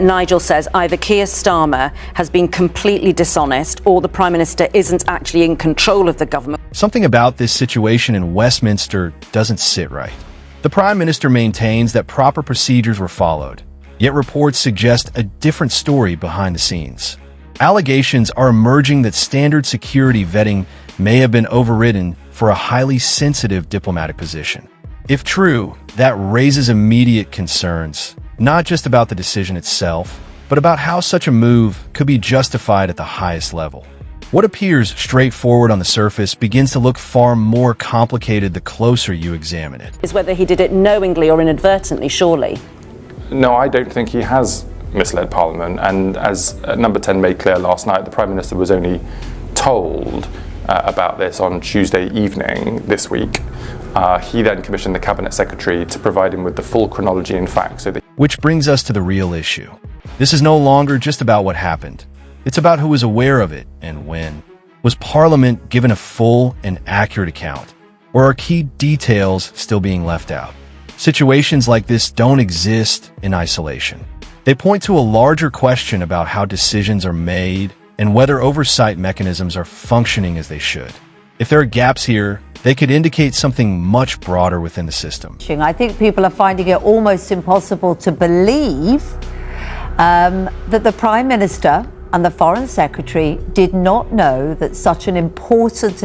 Nigel says either Keir Starmer has been completely dishonest or the Prime Minister isn't actually in control of the government. Something about this situation in Westminster doesn't sit right. The Prime Minister maintains that proper procedures were followed, yet reports suggest a different story behind the scenes. Allegations are emerging that standard security vetting may have been overridden for a highly sensitive diplomatic position. If true, that raises immediate concerns, not just about the decision itself, but about how such a move could be justified at the highest level. What appears straightforward on the surface begins to look far more complicated the closer you examine it. Is whether he did it knowingly or inadvertently, surely? No, I don't think he has misled Parliament, and as Number 10 made clear last night, the Prime Minister was only told about this on Tuesday evening this week. He then commissioned the Cabinet Secretary to provide him with the full chronology and facts. Which brings us to the real issue. This is no longer just about what happened. It's about who was aware of it and when. Was Parliament given a full and accurate account? Or are key details still being left out? Situations like this don't exist in isolation. They point to a larger question about how decisions are made and whether oversight mechanisms are functioning as they should. If there are gaps here, they could indicate something much broader within the system. I think people are finding it almost impossible to believe that the Prime Minister and the Foreign Secretary did not know that such an important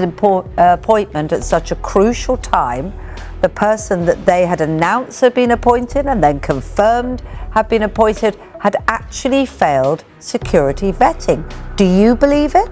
appointment at such a crucial time, the person that they had announced had been appointed and then confirmed had been appointed, had actually failed security vetting. Do you believe it?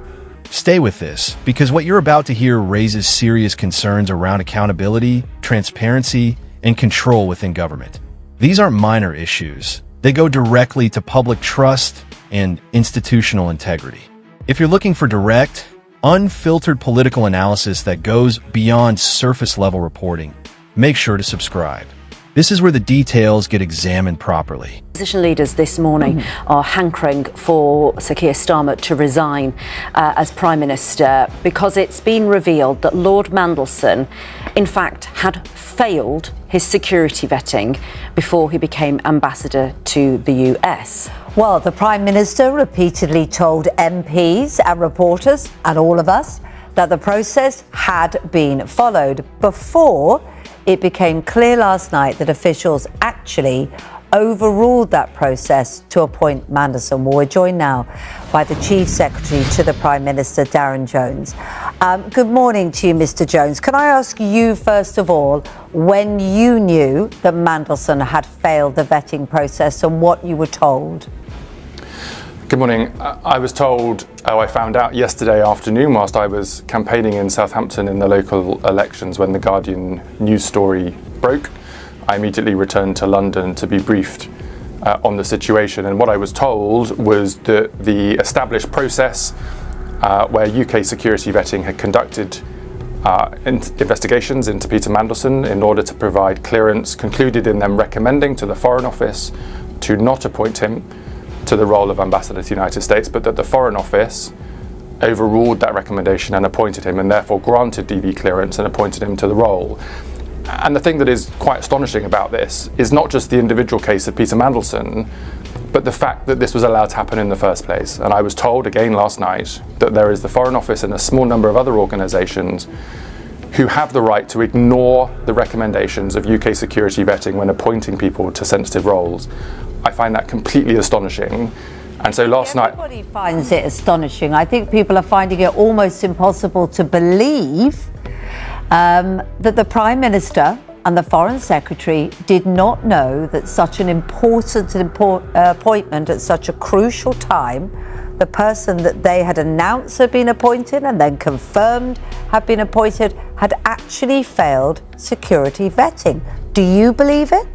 Stay with this, because what you're about to hear raises serious concerns around accountability, transparency, and control within government. These aren't minor issues. They go directly to public trust and institutional integrity. If you're looking for direct, unfiltered political analysis that goes beyond surface-level reporting, make sure to subscribe. This is where the details get examined properly. Opposition leaders this morning are hankering for Sir Keir Starmer to resign as Prime Minister because it's been revealed that Lord Mandelson, in fact, had failed his security vetting before he became ambassador to the US. Well, the Prime Minister repeatedly told MPs and reporters and all of us that the process had been followed before it became clear last night that officials actually overruled that process to appoint Mandelson. Well, we're joined now by the Chief Secretary to the Prime Minister, Darren Jones. Good morning to you, Mr. Jones. Can I ask you, first of all, when you knew that Mandelson had failed the vetting process and what you were told? Good morning. I was told, I found out yesterday afternoon whilst I was campaigning in Southampton in the local elections when the Guardian news story broke. I immediately returned to London to be briefed on the situation, and what I was told was that the established process where UK security vetting had conducted investigations into Peter Mandelson in order to provide clearance concluded in them recommending to the Foreign Office to not appoint him to the role of ambassador to the United States, but that the Foreign Office overruled that recommendation and appointed him, and therefore granted DV clearance and appointed him to the role. And the thing that is quite astonishing about this is not just the individual case of Peter Mandelson, but the fact that this was allowed to happen in the first place. And I was told again last night that there is the Foreign Office and a small number of other organisations who have the right to ignore the recommendations of UK security vetting when appointing people to sensitive roles. I find that completely astonishing. And so last night... Everybody finds it astonishing. I think people are finding it almost impossible to believe that the Prime Minister and the Foreign Secretary did not know that such an important appointment at such a crucial time, the person that they had announced had been appointed and then confirmed had been appointed, had actually failed security vetting. Do you believe it?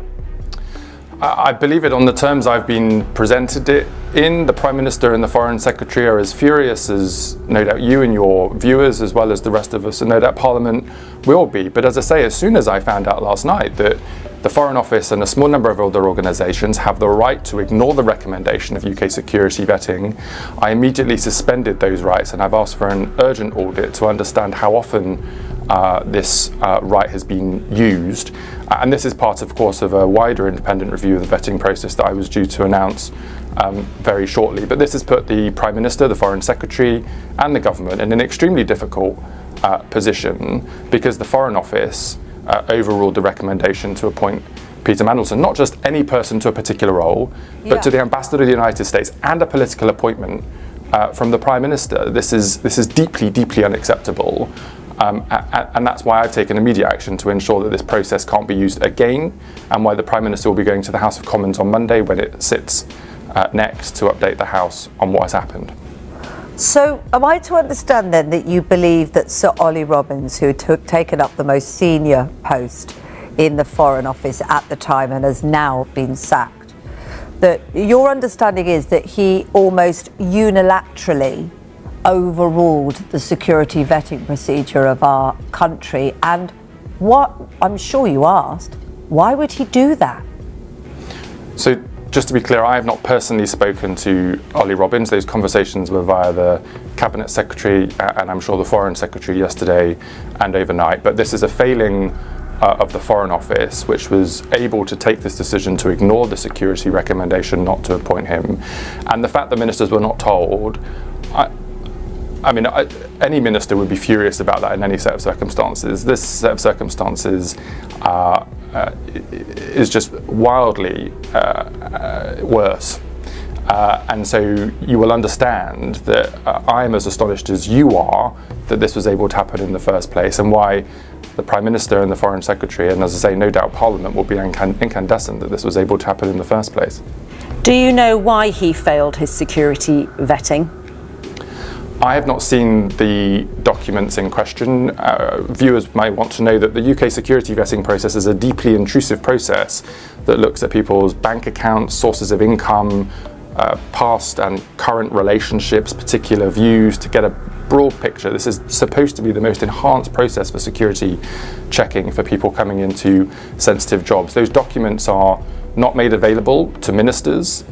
I believe it on the terms I've been presented it in. The Prime Minister and the Foreign Secretary are as furious as no doubt you and your viewers, as well as the rest of us, and no doubt Parliament will be. But as I say, as soon as I found out last night that the Foreign Office and a small number of other organisations have the right to ignore the recommendation of UK security vetting, I immediately suspended those rights, and I've asked for an urgent audit to understand how often this right has been used. And this is part, of course, of a wider independent review of the vetting process that I was due to announce very shortly. But this has put the Prime Minister, the Foreign Secretary and the government in an extremely difficult position, because the Foreign Office overruled the recommendation to appoint Peter Mandelson, not just any person to a particular role, but to the Ambassador of the United States, and a political appointment from the Prime Minister. This is deeply, deeply unacceptable. And that's why I've taken immediate action to ensure that this process can't be used again, and why the Prime Minister will be going to the House of Commons on Monday when it sits next to update the House on what has happened. So am I to understand then that you believe that Sir Ollie Robbins, who had taken up the most senior post in the Foreign Office at the time and has now been sacked, that your understanding is that he almost unilaterally overruled the security vetting procedure of our country? And what, I'm sure you asked, why would he do that? So just to be clear, I have not personally spoken to Ollie Robbins. Those conversations were via the Cabinet Secretary and I'm sure the Foreign Secretary yesterday and overnight. But this is a failing of the Foreign Office, which was able to take this decision to ignore the security recommendation not to appoint him. And the fact that ministers were not told, I mean, any minister would be furious about that in any set of circumstances. This set of circumstances is just wildly worse. And so you will understand that I am as astonished as you are that this was able to happen in the first place, and why the Prime Minister and the Foreign Secretary, and as I say, no doubt Parliament, will be incandescent that this was able to happen in the first place. Do you know why he failed his security vetting? I have not seen the documents in question. Viewers might want to know that the UK security vetting process is a deeply intrusive process that looks at people's bank accounts, sources of income, past and current relationships, particular views, to get a broad picture. This is supposed to be the most enhanced process for security checking for people coming into sensitive jobs. Those documents are not made available to ministers,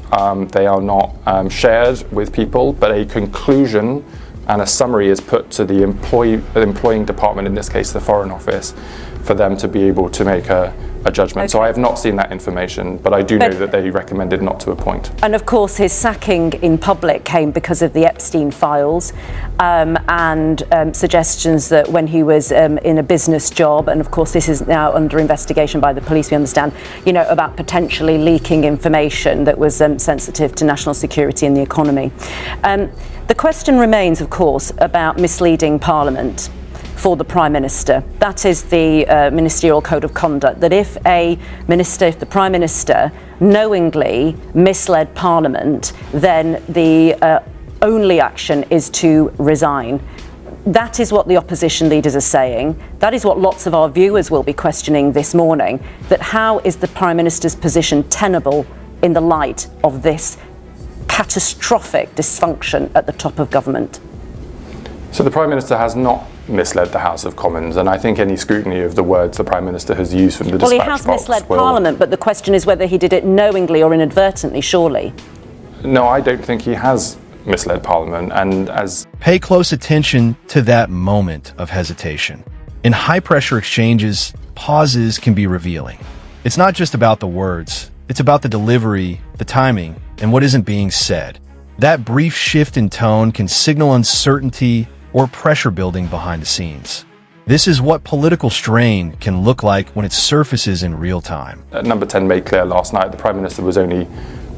they are not shared with people, but a conclusion and a summary is put to the employing department, in this case the Foreign Office, for them to be able to make a judgment. Okay. So I have not seen that information, but I do know that they recommended not to appoint. And of course his sacking in public came because of the Epstein files and suggestions that when he was in a business job, and of course this is now under investigation by the police, we understand, you know, about potentially leaking information that was sensitive to national security and the economy. The question remains, of course, about misleading Parliament for the Prime Minister. That is the ministerial code of conduct, that if the Prime Minister knowingly misled Parliament, then the only action is to resign. That is what the opposition leaders are saying. That is what lots of our viewers will be questioning this morning, that how is the Prime Minister's position tenable in the light of this catastrophic dysfunction at the top of government? So the Prime Minister has not misled the House of Commons, and I think any scrutiny of the words the Prime Minister has used from the dispatch box. Well, he has misled Parliament, but the question is whether he did it knowingly or inadvertently, surely. No, I don't think he has misled Parliament, and as... Pay close attention to that moment of hesitation. In high-pressure exchanges, pauses can be revealing. It's not just about the words, it's about the delivery, the timing, and what isn't being said. That brief shift in tone can signal uncertainty or pressure building behind the scenes. This is what political strain can look like when it surfaces in real time. Number 10 made clear last night the Prime Minister was only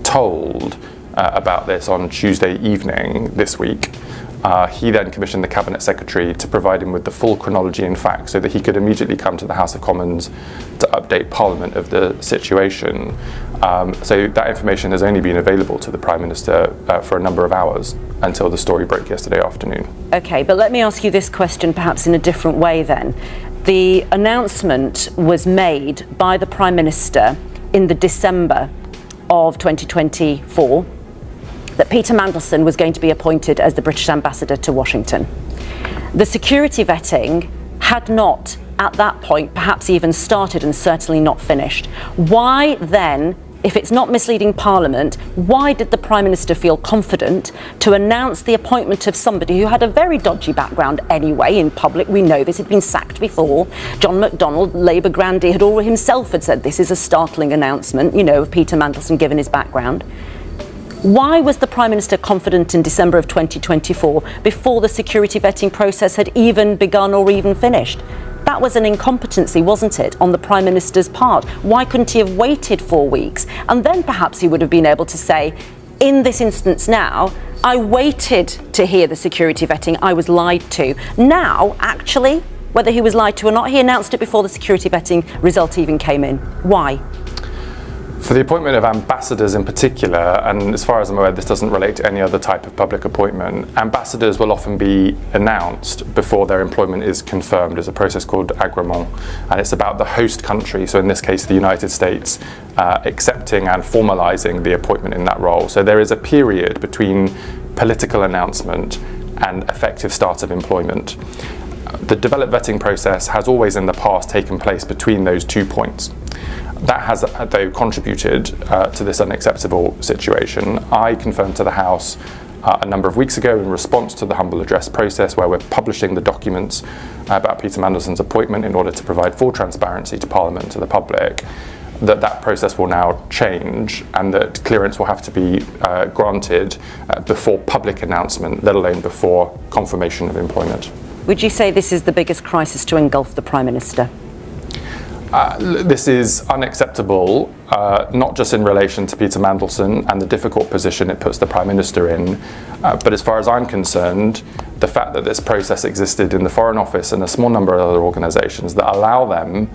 told about this on Tuesday evening this week. He then commissioned the Cabinet Secretary to provide him with the full chronology and facts so that he could immediately come to the House of Commons to update Parliament of the situation. So that information has only been available to the Prime Minister for a number of hours until the story broke yesterday afternoon. Okay, but let me ask you this question perhaps in a different way then. The announcement was made by the Prime Minister in the December of 2024 that Peter Mandelson was going to be appointed as the British ambassador to Washington. The security vetting had not, at that point, perhaps even started and certainly not finished. Why then, if it's not misleading Parliament, why did the Prime Minister feel confident to announce the appointment of somebody who had a very dodgy background anyway in public? We know this, had been sacked before. John McDonnell, Labour grandee, had already himself had said this is a startling announcement, you know, of Peter Mandelson given his background. Why was the Prime Minister confident in December of 2024 before the security vetting process had even begun or even finished? That was an incompetency, wasn't it, on the Prime Minister's part? Why couldn't he have waited 4 weeks? And then perhaps he would have been able to say, in this instance now, I waited to hear the security vetting, I was lied to. Now, actually, whether he was lied to or not, he announced it before the security vetting result even came in. Why? For the appointment of ambassadors in particular, and as far as I'm aware, this doesn't relate to any other type of public appointment, ambassadors will often be announced before their employment is confirmed. There's a process called agrément, and it's about the host country, so in this case the United States, accepting and formalising the appointment in that role. So there is a period between political announcement and effective start of employment. The developed vetting process has always in the past taken place between those 2 points. That has, though, contributed to this unacceptable situation. I confirmed to the House a number of weeks ago in response to the humble address process, where we're publishing the documents about Peter Mandelson's appointment in order to provide full transparency to Parliament and to the public, that process will now change and that clearance will have to be granted before public announcement, let alone before confirmation of employment. Would you say this is the biggest crisis to engulf the Prime Minister? This is unacceptable, not just in relation to Peter Mandelson and the difficult position it puts the Prime Minister in, but as far as I'm concerned, the fact that this process existed in the Foreign Office and a small number of other organisations that allow them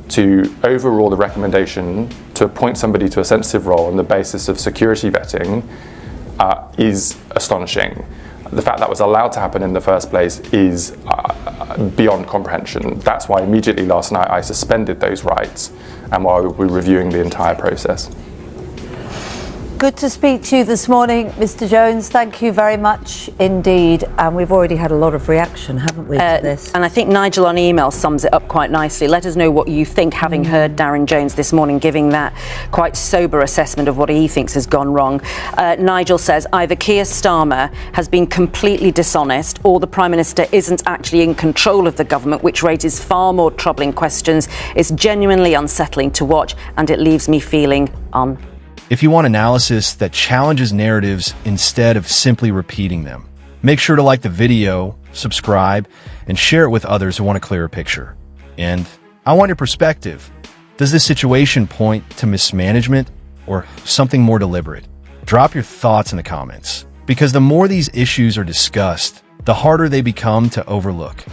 to overrule the recommendation to appoint somebody to a sensitive role on the basis of security vetting is astonishing. The fact that was allowed to happen in the first place is beyond comprehension. That's why immediately last night I suspended those rights and why we're reviewing the entire process. Good to speak to you this morning, Mr. Jones. Thank you very much indeed. And we've already had a lot of reaction, haven't we, to this? And I think Nigel on email sums it up quite nicely. Let us know what you think, having heard Darren Jones this morning giving that quite sober assessment of what he thinks has gone wrong. Nigel says either Keir Starmer has been completely dishonest or the Prime Minister isn't actually in control of the government, which raises far more troubling questions. It's genuinely unsettling to watch and it leaves me feeling If you want analysis that challenges narratives instead of simply repeating them, make sure to like the video, subscribe, and share it with others who want a clearer picture. And I want your perspective. Does this situation point to mismanagement or something more deliberate? Drop your thoughts in the comments, because the more these issues are discussed, the harder they become to overlook.